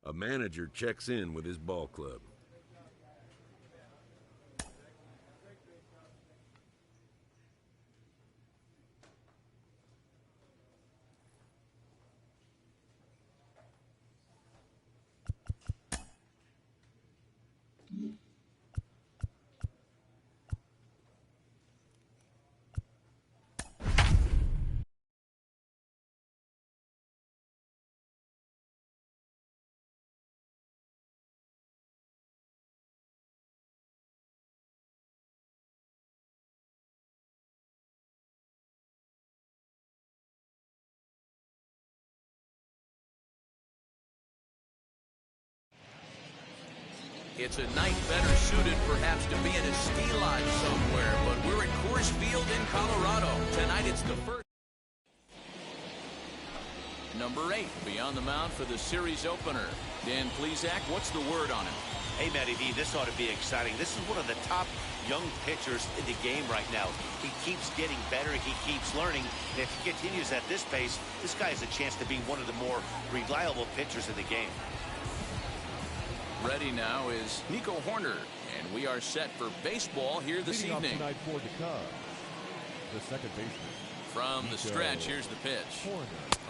A manager checks in with his ball club. It's a night better suited perhaps to be in a ski lodge somewhere, but we're at Coors Field in Colorado. Tonight it's the first. Number 8 beyond the mound for the series opener. Dan Plesac, what's the word on him? Hey, Matty V, this ought to be exciting. This is one of the top young pitchers in the game right now. He keeps getting better. He keeps learning. And if he continues at this pace, this guy has a chance to be one of the more reliable pitchers in the game. Ready now is Nico Horner, and we are set for baseball here this evening. Tonight for the Cubs, the second baseman. From the stretch, here's the pitch.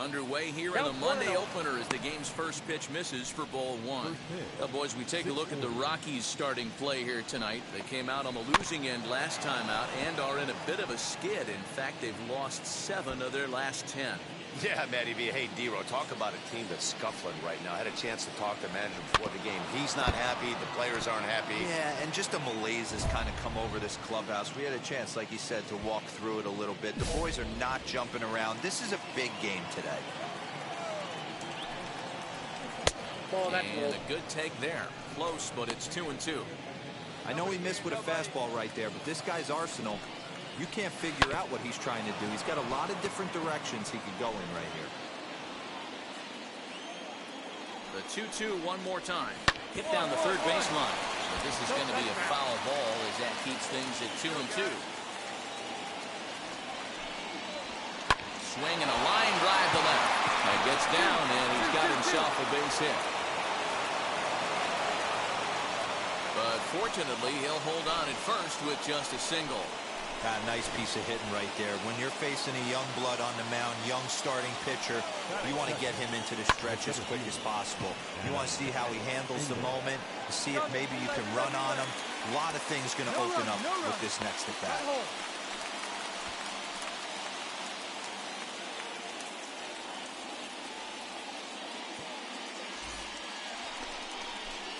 Underway here in the Monday opener as the game's first pitch misses for ball one. Well, boys, we take a look at the Rockies' starting play here tonight. They came out on the losing end last time out and are in a bit of a skid. In fact, they've lost 7 of their last 10. Yeah, Matty V. Hey, D-Row, talk about a team that's scuffling right now. I had a chance to talk to manager before the game. He's not happy. The players aren't happy. Yeah, and just a malaise has kind of come over this clubhouse. We had a chance, like you said, to walk through it a little bit. The boys are not jumping around. This is a big game today. And a good take there. Close, but it's 2-2. I know he missed with a fastball right there, but this guy's arsenal, you can't figure out what he's trying to do. He's got a lot of different directions he could go in right here. The 2-2 one more time. Hit down the third baseline. But this is going to be a foul ball as that keeps things at 2-2. Swing and a line drive to left. That gets down, and he's got himself a base hit. But fortunately, he'll hold on at first with just a single. Nice piece of hitting right there. When you're facing a young blood on the mound, young starting pitcher, you want to get him into the stretch as quick as possible. You want to see how he handles the moment, see if maybe you can run on him. A lot of things going to open up with this next at bat.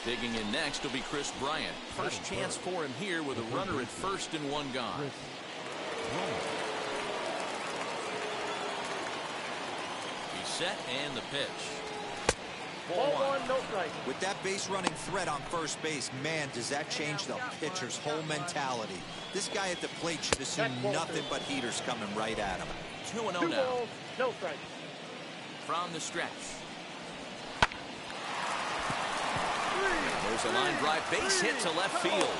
Digging in next will be Chris Bryant. First chance for him here with a runner at first and one gone. He's set and the pitch. Ball one. No strike. With that base running threat on first base, man, does that change the pitcher's whole mentality. This guy at the plate should assume nothing but heaters coming right at him. 2-0 now. No strike. From the stretch. There's a line drive base hit to left field.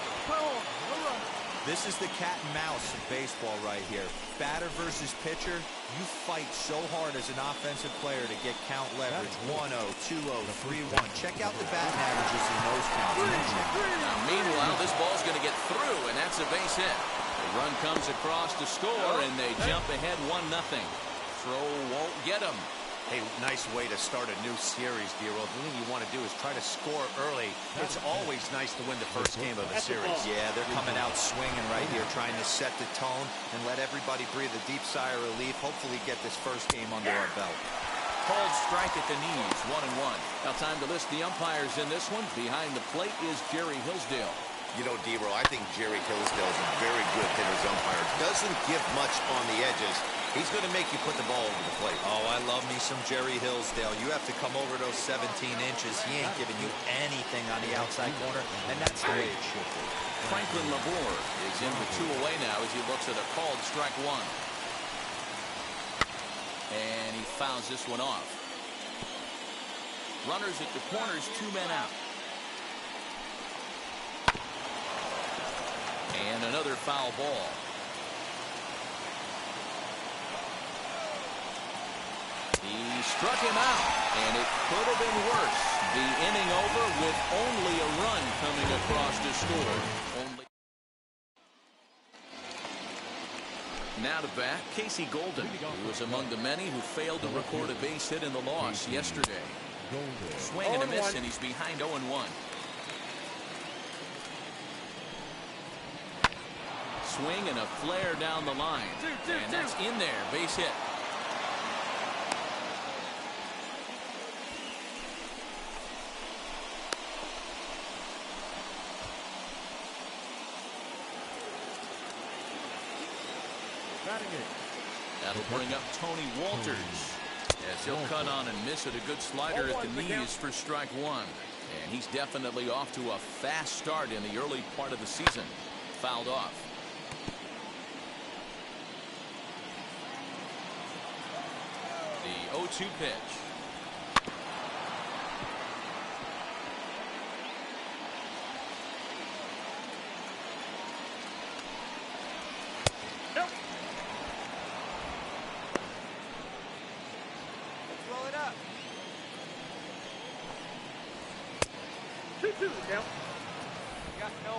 This is the cat and mouse of baseball right here. Batter versus pitcher, you fight so hard as an offensive player to get count leverage. 1-0, 2-0, 3-1. Check out the batting averages in those counts. Now, meanwhile, this ball's going to get through, and that's a base hit. The run comes across to score, and they jump ahead 1-0. Throw won't get him. Hey, nice way to start a new series, D-Row. The thing you want to do is try to score early. It's always nice to win the first game of a series. Yeah, they're coming out swinging right here, trying to set the tone and let everybody breathe a deep sigh of relief. Hopefully get this first game under our belt. Called strike at the knees, 1-1. Now time to list the umpires in this one. Behind the plate is Jerry Hillsdale. You know, D-Row, I think Jerry Hillsdale is a very good hitter's umpire. Doesn't give much on the edges. He's going to make you put the ball over the plate. Oh, I love me some Jerry Hillsdale. You have to come over those 17 inches. He ain't giving you anything on the outside corner, and that's the way it should be. Franklin Labor is in the 2 away now as he looks at a called strike one. And he fouls this one off. Runners at the corners, 2 men out. And another foul ball. He struck him out, and it could have been worse. The inning over with only a run coming across to score. Now to bat, Casey Golden, who was among the many who failed to record a base hit in the loss yesterday. Swing and a miss, and he's behind 0-1. Swing and a flare down the line. And that's in there. Base hit. That'll bring up Tony Walters as he'll cut on and miss at a good slider at the knees for strike one. And he's definitely off to a fast start in the early part of the season. Fouled off. The 0-2 pitch.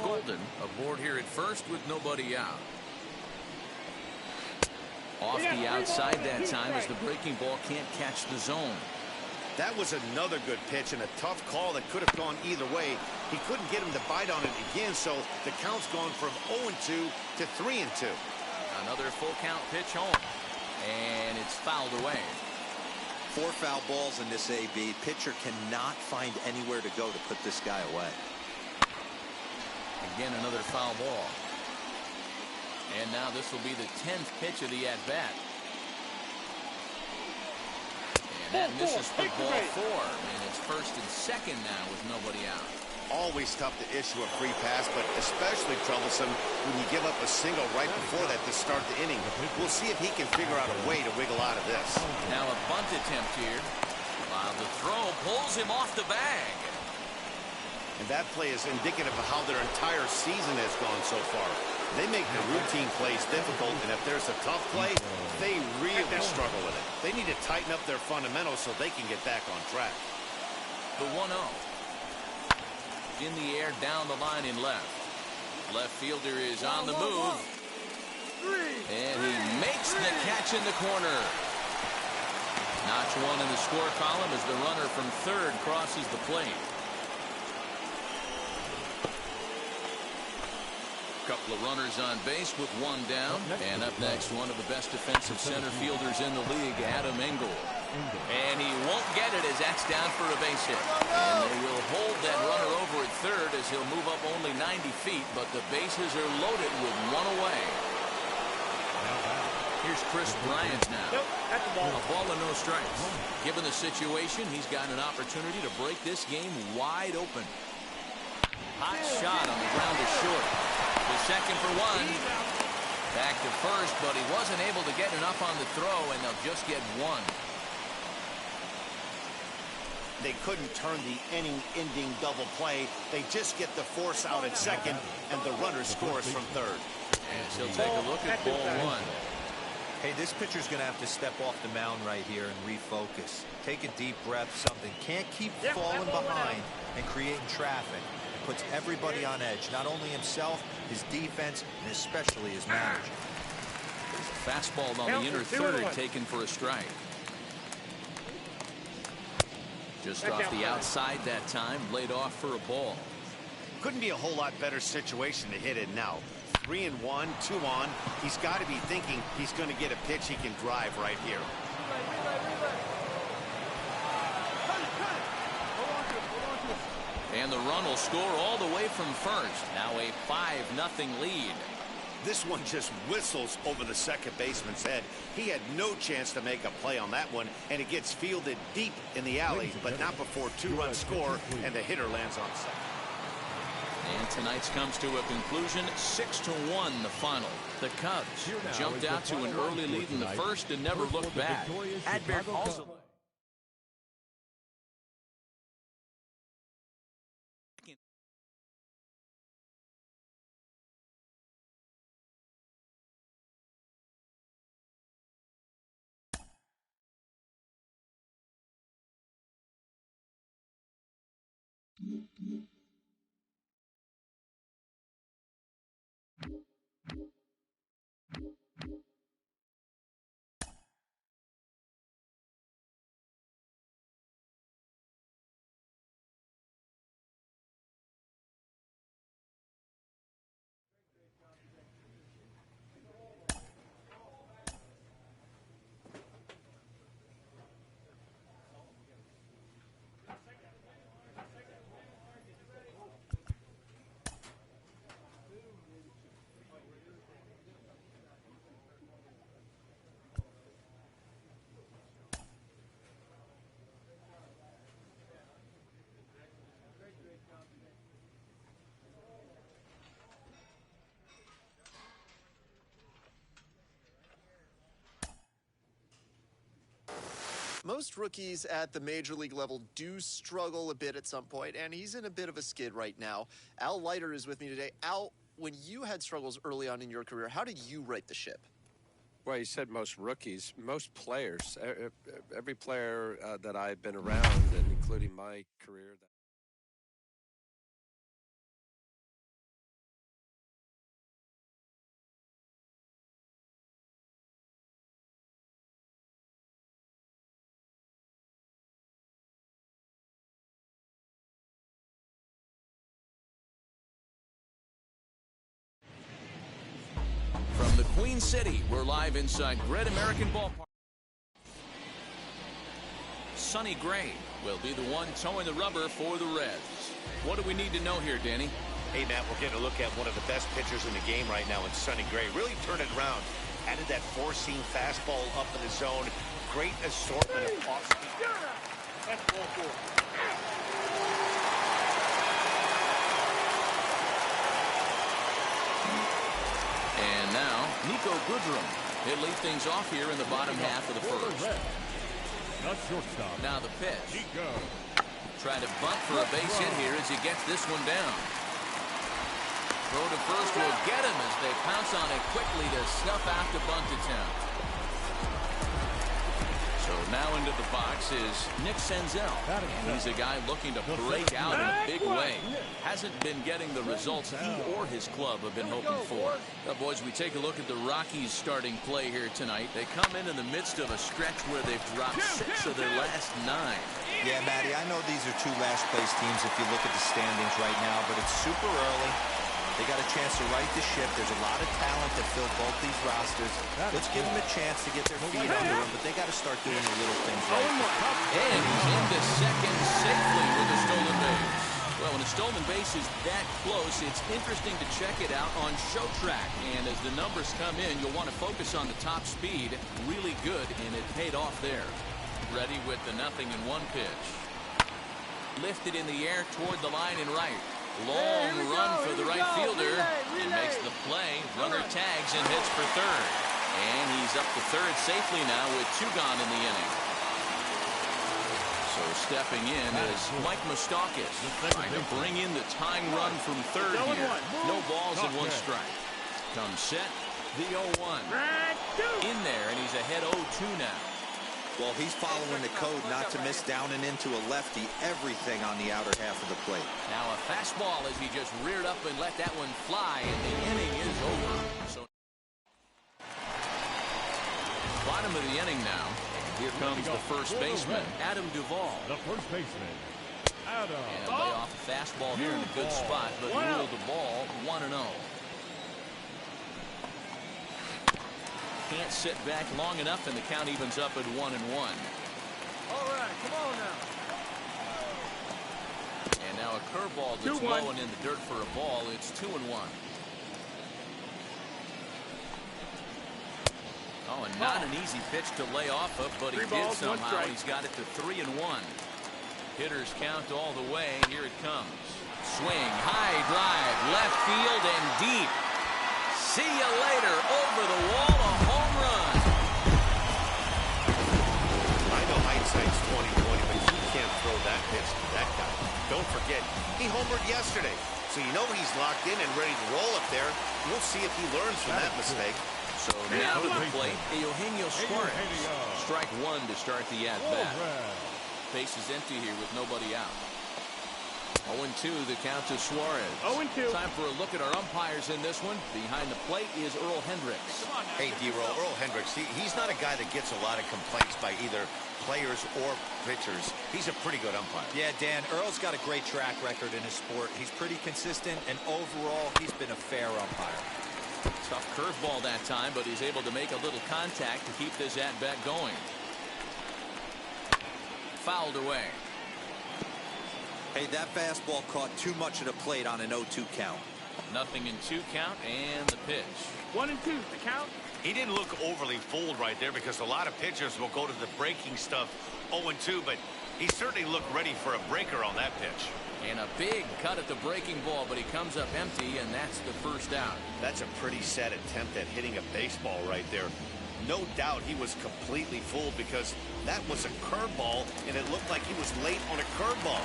Golden aboard here at first with nobody out. Off the outside that time as the breaking ball can't catch the zone. That was another good pitch and a tough call that could have gone either way. He couldn't get him to bite on it again, so the count's gone from 0-2 to 3-2. Another full count pitch home, and it's fouled away. 4 foul balls in this AB. Pitcher cannot find anywhere to go to put this guy away. Again, another foul ball. And now this will be the 10th pitch of the at-bat. And that misses for ball 4. And it's first and second now with nobody out. Always tough to issue a free pass, but especially troublesome when you give up a single right before that to start the inning. We'll see if he can figure out a way to wiggle out of this. Now a bunt attempt here. While the throw pulls him off the bag. And that play is indicative of how their entire season has gone so far. They make the routine plays difficult, and if there's a tough play, they really struggle with it. They need to tighten up their fundamentals so they can get back on track. The 1-0. In the air down the line in left. Left fielder is on the move. And he makes the catch in the corner. Notch one in the score column as the runner from third crosses the plate. Couple of runners on base with one down. And up next, one of the best defensive center fielders in the league, Adam Engel. And he won't get it as that's down for a base hit. And they will hold that runner over at third as he'll move up only 90 feet, but the bases are loaded with one away. Here's Chris Bryant now. A ball and no strikes. Given the situation, he's got an opportunity to break this game wide open. Hot shot on the ground to short. The second for one. Back to first, but he wasn't able to get enough on the throw, and they'll just get one. They couldn't turn the inning-ending double play. They just get the force out at second, and the runner scores from third. And he'll take a look at ball one. Hey, this pitcher's going to have to step off the mound right here and refocus. Take a deep breath, something. Can't keep falling behind and creating traffic. It puts everybody on edge, not only himself, his defense, and especially his manager. Fastball on the inner third, taken for a strike. Just off the outside that time, laid off for a ball. Couldn't be a whole lot better situation to hit it now. 3-1, 2 on. He's got to be thinking he's going to get a pitch he can drive right here. And the run will score all the way from first. Now a 5-0 lead. This one just whistles over the second baseman's head. He had no chance to make a play on that one, and it gets fielded deep in the alley, but not before 2-run score, and the hitter lands on second. And tonight's comes to a conclusion, 6-1 the final. The Cubs jumped out to an early lead in the first and never looked back. Adbert also Most rookies at the major league level do struggle a bit at some point, and he's in a bit of a skid right now. Al Leiter is with me today. Al, when you had struggles early on in your career, how did you right the ship? Well, you said most rookies, most players. Every player that I've been around, and including my career. From the Queen City, we're live inside Great American Ballpark. Sonny Gray will be the one towing the rubber for the Reds. What do we need to know here, Danny? Hey, Matt, we're getting a look at one of the best pitchers in the game right now in Sonny Gray. Really turned it around. Added that four-seam fastball up in the zone. Great assortment of off-speed. That's ball four. And now, Nico Goodrum. He'll lead things off here in the bottom half of the first. Now the pitch. Trying to bunt for a base hit here as he gets this one down. Throw to first will get him as they pounce on it quickly to snuff out the bunt attempt. So now into the box is Nick Senzel. And he's a guy looking to break out in a big way. Hasn't been getting the results he or his club have been hoping for. Now, boys, we take a look at the Rockies starting play here tonight. They come in the midst of a stretch where they've dropped 6 of their last 9. Yeah, Matty, I know these are 2 last-place teams if you look at the standings right now, but it's super early. They got a chance to right the ship. There's a lot of talent that fill both these rosters. Let's give them a chance to get their feet under them, but they got to start doing the little things right. And he's into second safely with a stolen base. Well, when a stolen base is that close, it's interesting to check it out on Show Track. And as the numbers come in, you'll want to focus on the top speed. Really good, and it paid off there. Ready with the 0-1 pitch. Lifted in the air toward the line and right. Long run for the right fielder. And makes the play. Runner tags and hits for third. And he's up to third safely now with 2 gone in the inning. So stepping in is Mike Moustakas, trying to bring in the tying run from third here. No balls and 1 strike. Comes set. The 0-1. In there, and he's ahead 0-2 now. Well, he's following the code not to miss down and into a lefty, everything on the outer half of the plate. Now a fastball as he just reared up and let that one fly, and the inning is over. So bottom of the inning now. Here comes the first baseman, Adam Duvall. The first baseman, Adam. And lay off a fastball here in a good spot, but ruled the ball 1-0. Can't sit back long enough, and the count evens up at 1-1. All right, come on now. And now a curveball that's low and in the dirt for a ball. It's 2-1. Oh, and not an easy pitch to lay off of, but he did somehow. He's got it to 3-1. Hitters count all the way. Here it comes. Swing, high drive, left field and deep. See you later. Over the wall, a home run. I know hindsight's 20/20, but you can't throw that pitch to that guy. Don't forget, he homered yesterday, so you know he's locked in and ready to roll up there. We'll see if he learns from that mistake. So now to the plate, Eugenio Suarez. Strike 1 to start the at-bat. Base is empty here with nobody out. 0-2 the count to Suarez. 0-2. Time for a look at our umpires in this one. Behind the plate is Earl Hendricks. Hey, D-Roll, Earl Hendricks, he's not a guy that gets a lot of complaints by either players or pitchers. He's a pretty good umpire. Yeah, Dan, Earl's got a great track record in his sport. He's pretty consistent, and overall, he's been a fair umpire. Tough curveball that time, but he's able to make a little contact to keep this at-bat going. Fouled away. Hey, that fastball caught too much of the plate on an 0-2 count. 0-2 count, and the pitch. 1-2 the count. He didn't look overly fooled right there because a lot of pitchers will go to the breaking stuff 0-2, but he certainly looked ready for a breaker on that pitch. And a big cut at the breaking ball, but he comes up empty, and that's the first out. That's a pretty sad attempt at hitting a baseball right there. No doubt he was completely fooled because that was a curveball, and it looked like he was late on a curveball.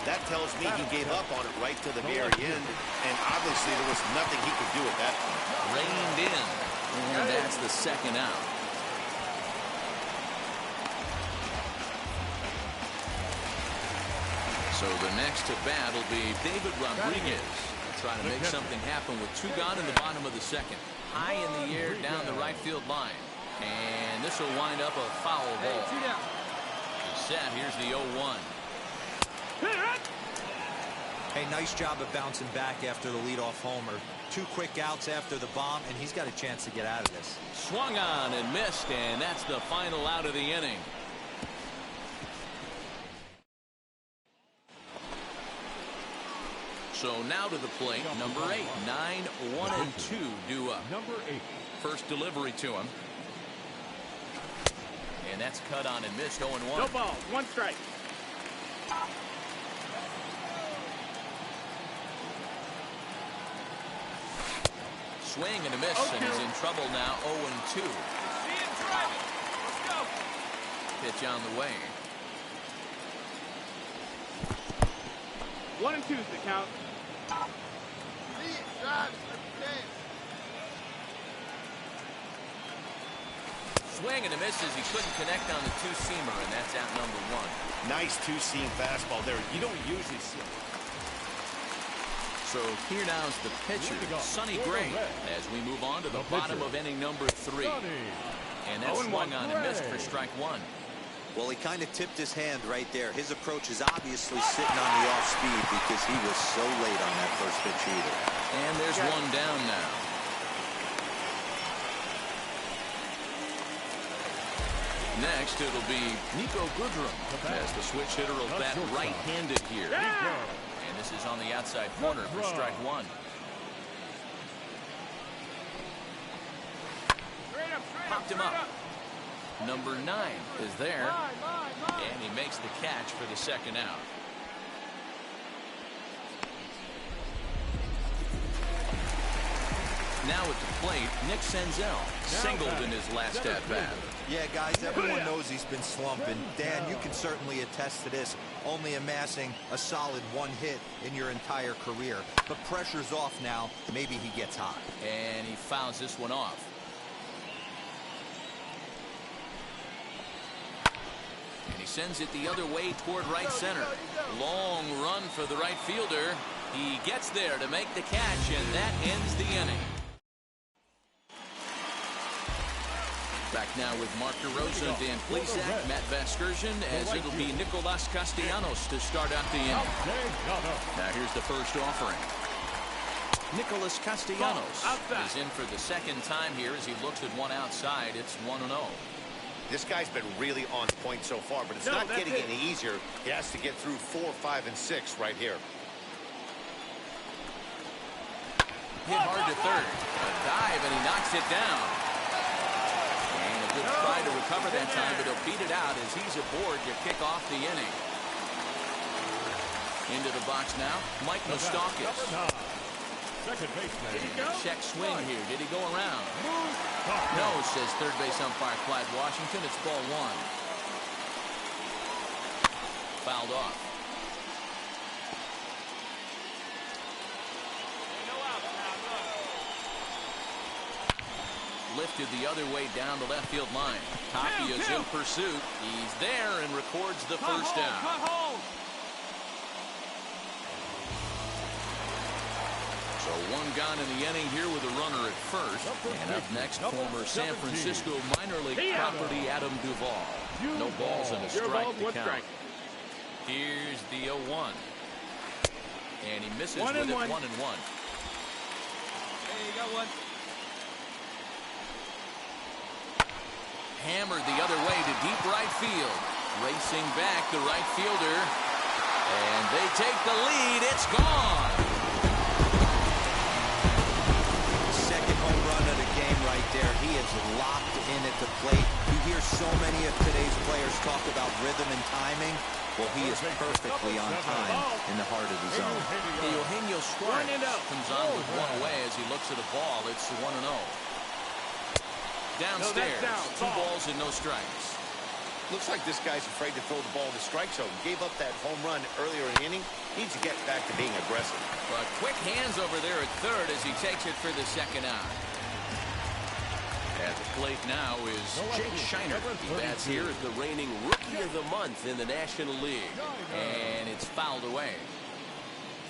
That tells me he gave up on it right to the very end, and obviously there was nothing he could do at that point. Reined in, and that's the second out. So the next to bat will be David Rodriguez. Trying to make something happen with 2 gone in the bottom of the second. High in the air down the right field line. And this will wind up a foul ball. Set, here's the 0-1. Hey, nice job of bouncing back after the leadoff homer. 2 quick outs after the bomb, and he's got a chance to get out of this. Swung on and missed, and that's the final out of the inning. So now to the plate, number 8. 9-1-2 due up. Number 8. First delivery to him. And that's cut on and missed. 0-1. No ball. 1 strike. Swing and a miss, and he's in trouble now. 0-2. See him driving. Let's go. Pitch on the way. 1-2 is the count. Swing and a miss as he couldn't connect on the 2-seamer, and that's out number 1. Nice 2-seam fastball there. You don't usually see it. So here now is the pitcher, Sonny Gray, as we move on to the bottom of inning number 3. And that's swung on and missed for strike 1. Well, he kind of tipped his hand right there. His approach is obviously sitting on the off speed because he was so late on that first pitch either. And there's one down now. Next, it'll be Nico Goodrum, as the switch hitter will bat right-handed here. And this is on the outside corner for strike 1. Popped him up. Number 9 is there, and he makes the catch for the second out. Now at the plate, Nick Senzel singled in his last at-bat. Yeah, guys, everyone knows he's been slumping. Dan, you can certainly attest to this, only amassing a solid 1 hit in your entire career. But pressure's off now. Maybe he gets hot. And he fouls this one off. And he sends it the other way toward right center. Long run for the right fielder. He gets there to make the catch, and that ends the inning. Back now with Mark DeRosa, Dan Plesac, Matt Vasgersian, as it'll be Nicolas Castellanos to start out the inning. Now here's the first offering. Nicolas Castellanos is in for the second time here as he looks at one outside. It's 1-0. This guy's been really on point so far, but it's not getting any easier. He has to get through 4, 5, and 6 right here. Hit hard to third. A dive, and he knocks it down. And a good try to recover that time, but he'll beat it out as he's aboard to kick off the inning. Into the box now, Mike Moustakas. Second baseman. Check swing here. Did he go around? No, says third base umpire Clyde Washington. It's ball 1. Fouled off. Lifted the other way down the left field line. Tapia's in pursuit. He's there and records the first down. One gone in the inning here with a runner at first. And up next, former San Francisco minor league property Adam Duvall. No balls and a strike to count. Here's the 0-1. And he misses with it 1-1. Hey, you got one. Hammered the other way to deep right field. Racing back the right fielder. And they take the lead. It's gone. Second home run of the game right there. He is locked in at the plate. You hear so many of today's players talk about rhythm and timing. Well, he is perfectly on time in the heart of the zone. Eugenio Suarez comes on with one away as he looks at a ball. It's 1-0. Downstairs, 2 balls and no strikes. Looks like this guy's afraid to throw the ball in the strike zone. Gave up that home run earlier in the inning. Needs to get back to being aggressive. But quick hands over there at third as he takes it for the second out. At the plate now is Jake Shiner. He bats here as the reigning Rookie of the Month in the National League. And it's fouled away.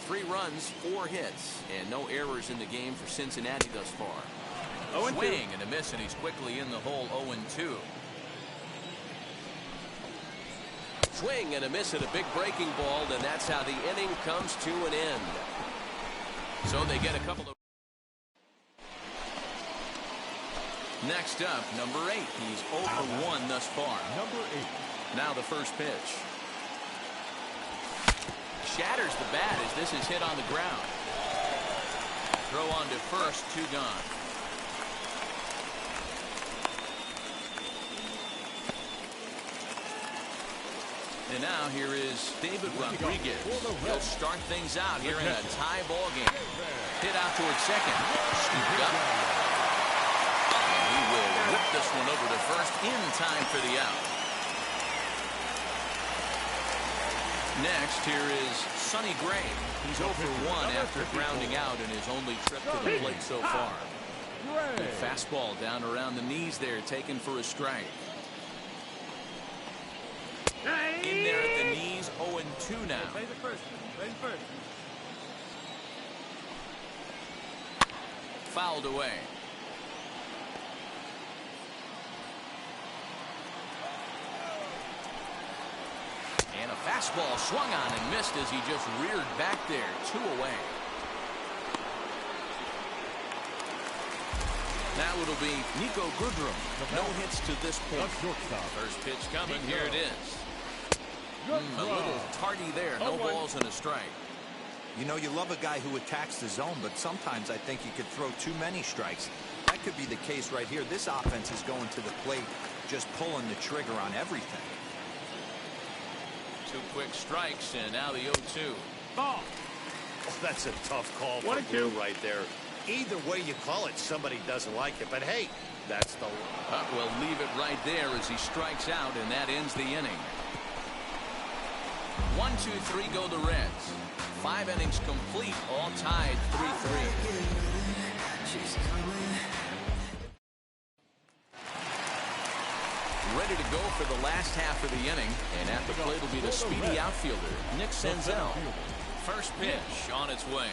3 runs, 4 hits, and no errors in the game for Cincinnati thus far. Swing and a miss, and he's quickly in the hole. 0-2. Swing and a miss at a big breaking ball, and that's how the inning comes to an end. So they get a couple of. Next up, number 8. He's 0 for 1 thus far. Number 8. Now the first pitch. Shatters the bat as this is hit on the ground. Throw on to first, 2 gone. And now here is David Rodriguez. He'll start things out here in a tie ball game. Hit out towards second. Scooped up. And he will whip this one over to first in time for the out. Next, here is Sonny Gray. He's 0 for 1 after grounding out in his only trip to the plate so far. Good fastball down around the knees there, taken for a strike. In there at the knees, 0-2 now. Fouled away. And a fastball swung on and missed as he just reared back there. 2 away. Now it'll be Nico Goodrum. No hits to this point. First pitch coming. Here it is. A little tardy there. No balls and a strike. You know, you love a guy who attacks the zone, but sometimes I think he could throw too many strikes. That could be the case right here. This offense is going to the plate, just pulling the trigger on everything. 2 quick strikes, and now the 0-2. Ball. Oh, that's a tough call for Blue right there. Either way you call it, somebody doesn't like it. But hey, that's the one. We'll leave it right there as he strikes out, and that ends the inning. 1, 2, 3 go the Reds. 5 innings complete, all tied 3-3. Ready to go for the last half of the inning, and at the plate will be the speedy outfielder, Nick Senzel. First pitch on its way.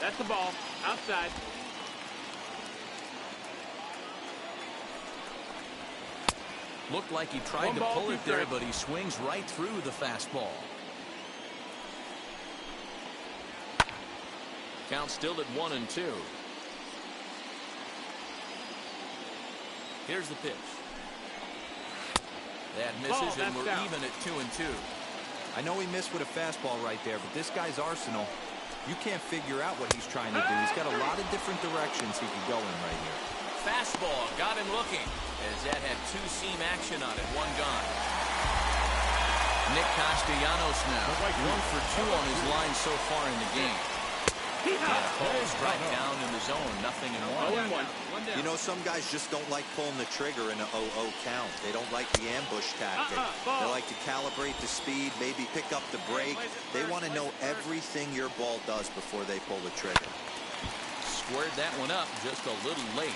That's the ball. Outside. Looked like he tried to pull it there, but he swings right through the fastball. Count still at 1-2. Here's the pitch. That misses, and we're even at 2-2. I know he missed with a fastball right there, but this guy's arsenal, you can't figure out what he's trying to do. He's got a lot of different directions he could go in right here. Fastball got him looking as that had 2-seam action on it. 1 gone. Nick Castellanos now 1 for 2 on his line so far in the game. And a ball strike down in the zone. 0-1. You know, some guys just don't like pulling the trigger in an 0-0 count. They don't like the ambush tactic. They like to calibrate the speed, maybe pick up the brake. They want to know everything your ball does before they pull the trigger. Squared that one up just a little late.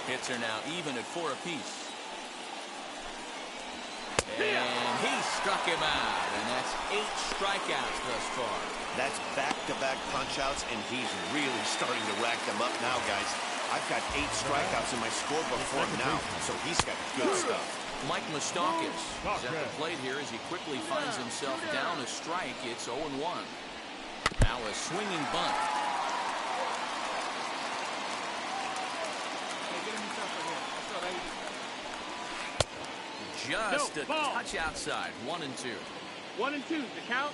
Hits are now even at 4 apiece. And he struck him out, and that's 8 strikeouts thus far. That's back-to-back punch-outs, and he's really starting to rack them up now, guys. I've got 8 strikeouts in my scorebook for him now, so he's got good stuff. Mike Moustakas is at the plate here as he quickly finds himself down a strike. It's 0-1. Now a swinging bunt. Just a touch outside. 1-2. 1-2. The count.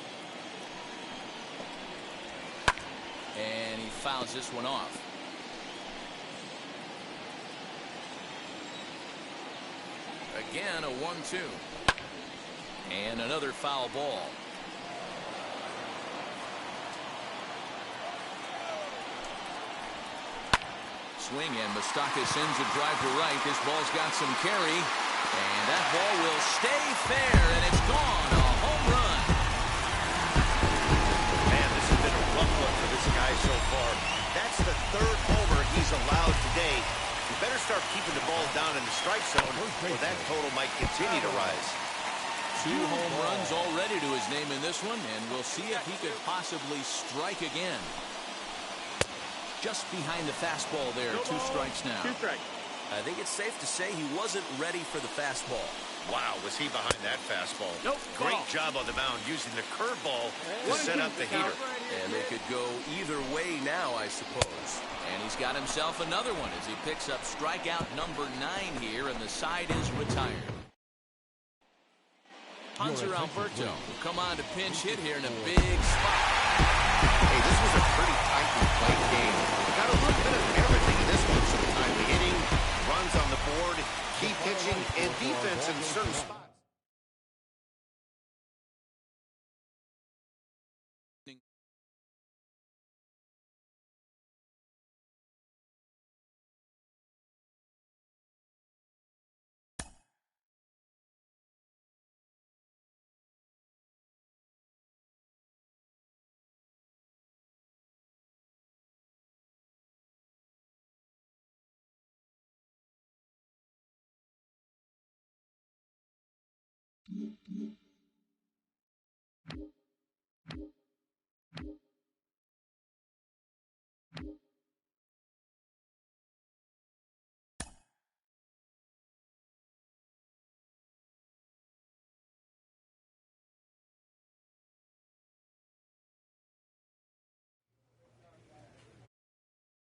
And he fouls this one off. Again, a 1-2. And another foul ball. Swing, and Moustakas sends a drive to right. This ball's got some carry. And that ball will stay fair, and it's gone. A home run. Man, this has been a rough one for this guy so far. That's the 3rd homer he's allowed today. You better start keeping the ball down in the strike zone, or that total might continue to rise. 2 home runs already to his name in this one, and we'll see if he could possibly strike again. Just behind the fastball there. 2 strikes now. 2 strikes. I think it's safe to say he wasn't ready for the fastball. Wow, was he behind that fastball? Nope. Great job on the mound using the curveball to set up the heater. And they could go either way now, I suppose. And he's got himself another one as he picks up strikeout number 9 here, and the side is retired. Hunter Alberto will come on to pinch hit here in a big spot. Hey, this was a pretty tightly played game. Got a little bit of everything in this one. Some timely hitting, runs on the board, key pitching, and defense in certain spots.